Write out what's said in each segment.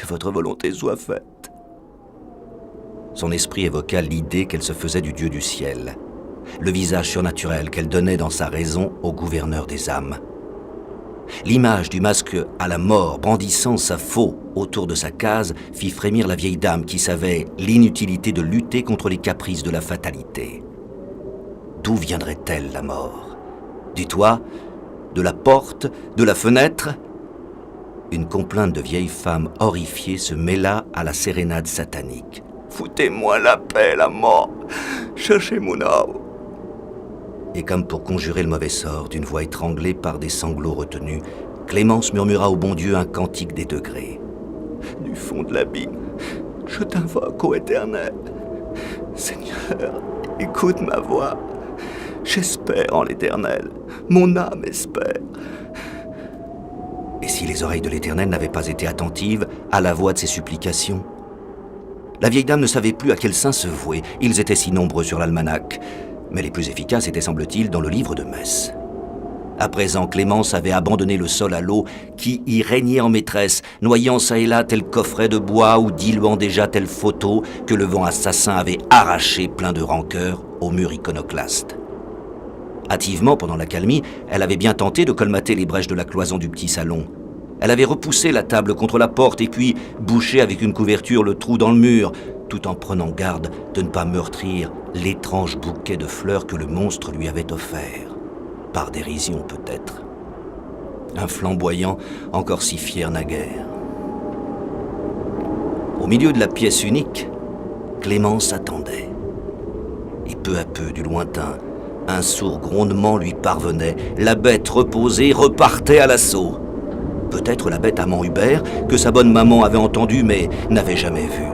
Que votre volonté soit faite. » Son esprit évoqua l'idée qu'elle se faisait du Dieu du ciel, le visage surnaturel qu'elle donnait dans sa raison au gouverneur des âmes. L'image du masque à la mort brandissant sa faux autour de sa case fit frémir la vieille dame qui savait l'inutilité de lutter contre les caprices de la fatalité. D'où viendrait-elle la mort? Du toit? De la porte? De la fenêtre? Une complainte de vieille femme horrifiée se mêla à la sérénade satanique. « Foutez-moi la paix, la mort! Cherchez mon âme !» Et comme pour conjurer le mauvais sort, d'une voix étranglée par des sanglots retenus, Clémence murmura au bon Dieu un cantique des degrés. « Du fond de l'abîme, je t'invoque, ô Éternel. Seigneur, écoute ma voix. J'espère en l'Éternel. Mon âme espère. » Et si les oreilles de l'Éternel n'avaient pas été attentives à la voix de ses supplications? La vieille dame ne savait plus à quel saint se vouer. Ils étaient si nombreux sur l'almanach. Mais les plus efficaces étaient, semble-t-il, dans le livre de messe. À présent, Clémence avait abandonné le sol à l'eau qui y régnait en maîtresse, noyant çà et là tel coffret de bois ou diluant déjà telle photo que le vent assassin avait arraché plein de rancœur au mur iconoclaste. Hâtivement, pendant l'accalmie, elle avait bien tenté de colmater les brèches de la cloison du petit salon. Elle avait repoussé la table contre la porte et puis bouché avec une couverture le trou dans le mur, tout en prenant garde de ne pas meurtrir l'étrange bouquet de fleurs que le monstre lui avait offert. Par dérision peut-être. Un flamboyant encore si fier naguère. Au milieu de la pièce unique, Clémence attendait. Et peu à peu, du lointain, un sourd grondement lui parvenait. La bête reposée repartait à l'assaut. Peut-être la bête amant Hubert, que sa bonne maman avait entendue mais n'avait jamais vue.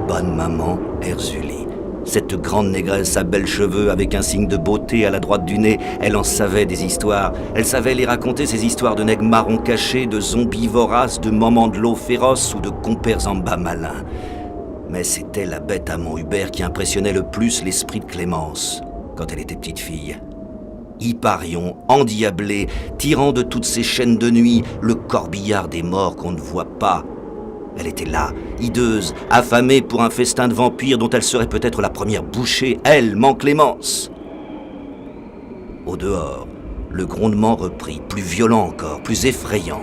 Bonne maman Erzulie, cette grande négresse à belles cheveux avec un signe de beauté à la droite du nez, elle en savait des histoires. Elle savait les raconter, ces histoires de nègres marrons cachés, de zombies voraces, de moments de l'eau féroce ou de compères en bas malins. Mais c'était la bête amant Hubert qui impressionnait le plus l'esprit de Clémence quand elle était petite fille. Hyparion, endiablé, tirant de toutes ses chaînes de nuit, le corbillard des morts qu'on ne voit pas. Elle était là, hideuse, affamée pour un festin de vampires dont elle serait peut-être la première bouchée, elle, Clémence. Au dehors, le grondement reprit, plus violent encore, plus effrayant.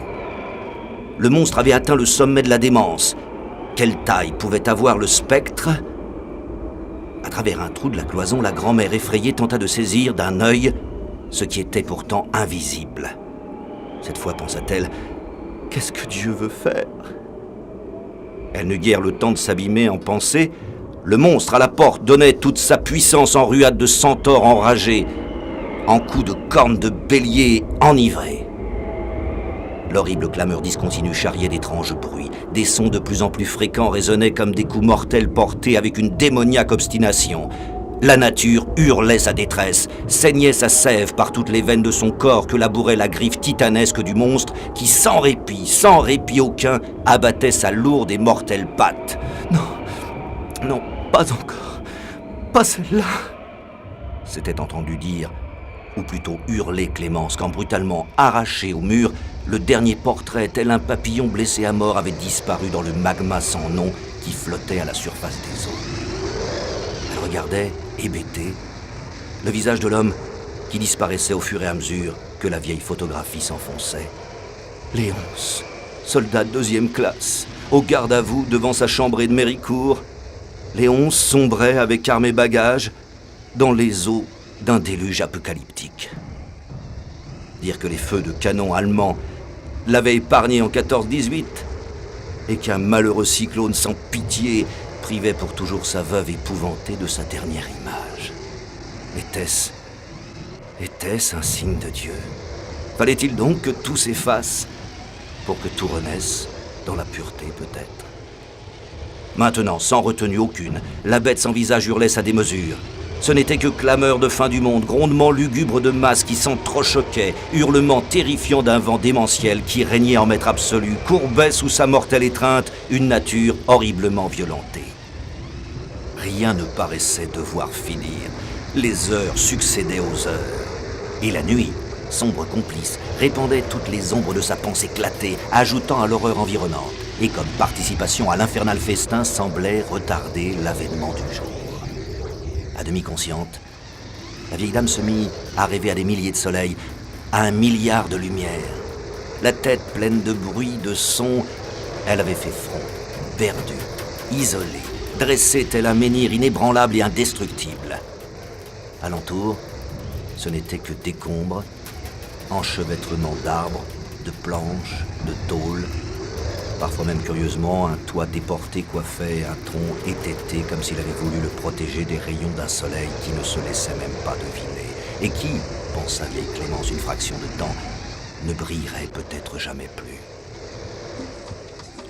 Le monstre avait atteint le sommet de la démence. Quelle taille pouvait avoir le spectre? À travers un trou de la cloison, la grand-mère effrayée tenta de saisir d'un œil ce qui était pourtant invisible. Cette fois, pensa-t-elle, qu'est-ce que Dieu veut faire? Elle n'eut guère le temps de s'abîmer en pensée. Le monstre à la porte donnait toute sa puissance en ruade de centaures enragés, en coups de cornes de bélier enivrés. L'horrible clameur discontinue charriait d'étranges bruits. Des sons de plus en plus fréquents résonnaient comme des coups mortels portés avec une démoniaque obstination. La nature hurlait sa détresse, saignait sa sève par toutes les veines de son corps que labourait la griffe titanesque du monstre qui, sans répit aucun, abattait sa lourde et mortelle patte. Non, non, pas encore, pas celle-là, s'était entendu dire, ou plutôt hurler Clémence, quand brutalement arraché au mur, le dernier portrait, tel un papillon blessé à mort, avait disparu dans le magma sans nom qui flottait à la surface des eaux. Elle regardait, hébétée, le visage de l'homme qui disparaissait au fur et à mesure que la vieille photographie s'enfonçait. Léonce, soldat de 2e classe, au garde à vous devant sa chambrée de Méricourt. Léonce sombrait avec armes et bagages dans les eaux d'un déluge apocalyptique. Dire que les feux de canon allemands l'avaient épargné en 14-18 et qu'un malheureux cyclone sans pitié privait pour toujours sa veuve épouvantée de sa dernière image. Était-ce un signe de Dieu? Fallait-il donc que tout s'efface pour que tout renaisse dans la pureté peut-être? Maintenant, sans retenue aucune, la bête sans visage hurlait sa démesure. Ce n'était que clameurs de fin du monde, grondements lugubres de masse qui s'entrechoquaient, hurlements terrifiants d'un vent démentiel qui régnait en maître absolu, courbait sous sa mortelle étreinte une nature horriblement violentée. Rien ne paraissait devoir finir. Les heures succédaient aux heures. Et la nuit, sombre complice, répandait toutes les ombres de sa pensée éclatée, ajoutant à l'horreur environnante. et comme participation à l'infernal festin semblait retarder l'avènement du jour. À demi consciente, la vieille dame se mit à rêver à des milliers de soleils, à 1 milliard de lumières. La tête pleine de bruit, de sons, elle avait fait front, perdue, isolée, dressée tel un menhir inébranlable et indestructible. Alentour, ce n'était que décombres, enchevêtrement d'arbres, de planches, de tôles, parfois même curieusement un toit déporté coiffait un tronc étêté comme s'il avait voulu le protéger des rayons d'un soleil qui ne se laissait même pas deviner, et qui, pensa vieille Clémence une fraction de temps, ne brillerait peut-être jamais plus.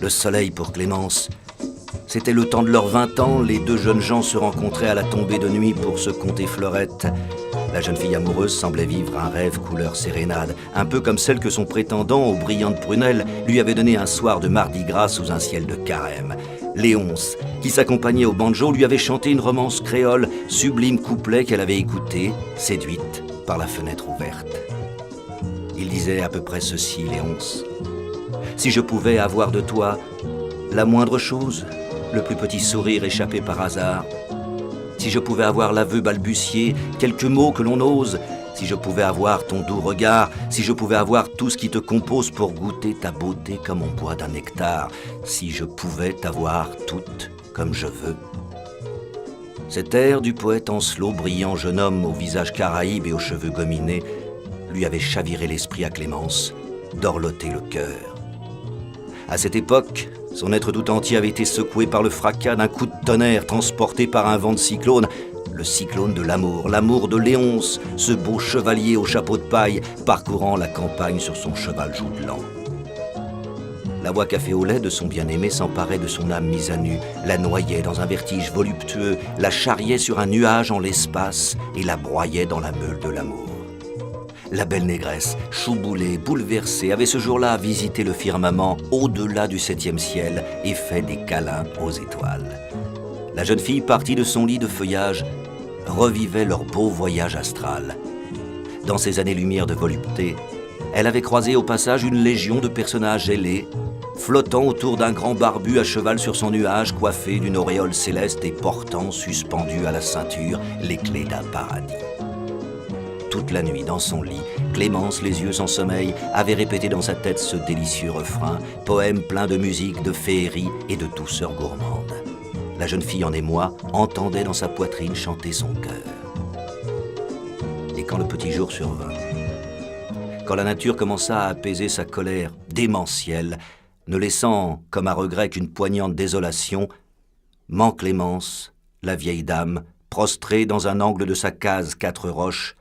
Le soleil pour Clémence, c'était le temps de leurs 20 ans, les deux jeunes gens se rencontraient à la tombée de nuit pour se conter fleurettes. La jeune fille amoureuse semblait vivre un rêve couleur sérénade, un peu comme celle que son prétendant, aux brillantes prunelles, lui avait donnée un soir de mardi gras sous un ciel de carême. Léonce, qui s'accompagnait au banjo, lui avait chanté une romance créole, sublime couplet qu'elle avait écouté, séduite par la fenêtre ouverte. Il disait à peu près ceci, Léonce. « Si je pouvais avoir de toi la moindre chose, le plus petit sourire échappé par hasard, si je pouvais avoir l'aveu balbutié, quelques mots que l'on ose, si je pouvais avoir ton doux regard, si je pouvais avoir tout ce qui te compose pour goûter ta beauté comme on boit d'un nectar, si je pouvais t'avoir toute comme je veux. » Cet air du poète Ancelot, brillant jeune homme au visage caraïbe et aux cheveux gominés, lui avait chaviré l'esprit à Clémence, dorloté le cœur. À cette époque, son être tout entier avait été secoué par le fracas d'un coup de tonnerre transporté par un vent de cyclone, le cyclone de l'amour, l'amour de Léonce, ce beau chevalier au chapeau de paille, parcourant la campagne sur son cheval joutelant. La voix café au lait de son bien-aimé s'emparait de son âme mise à nu, la noyait dans un vertige voluptueux, la charriait sur un nuage en l'espace et la broyait dans la meule de l'amour. La belle négresse, chouboulée, bouleversée, avait ce jour-là visité le firmament au-delà du 7e ciel et fait des câlins aux étoiles. La jeune fille, partie de son lit de feuillage, revivait leur beau voyage astral. Dans ces années-lumière de volupté, elle avait croisé au passage une légion de personnages ailés, flottant autour d'un grand barbu à cheval sur son nuage, coiffé d'une auréole céleste et portant, suspendu à la ceinture, les clés d'un paradis. Toute la nuit, dans son lit, Clémence, les yeux sans sommeil, avait répété dans sa tête ce délicieux refrain, poème plein de musique, de féerie et de douceur gourmande. La jeune fille en émoi entendait dans sa poitrine chanter son cœur. Et quand le petit jour survint, quand la nature commença à apaiser sa colère démentielle, ne laissant comme à regret qu'une poignante désolation, Mant Clémence, la vieille dame, prostrée dans un angle de sa case 4 roches,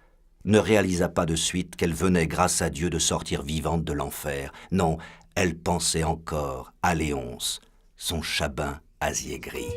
ne réalisa pas de suite qu'elle venait, grâce à Dieu, de sortir vivante de l'enfer. Non, elle pensait encore à Léonce, son chabin asier gris.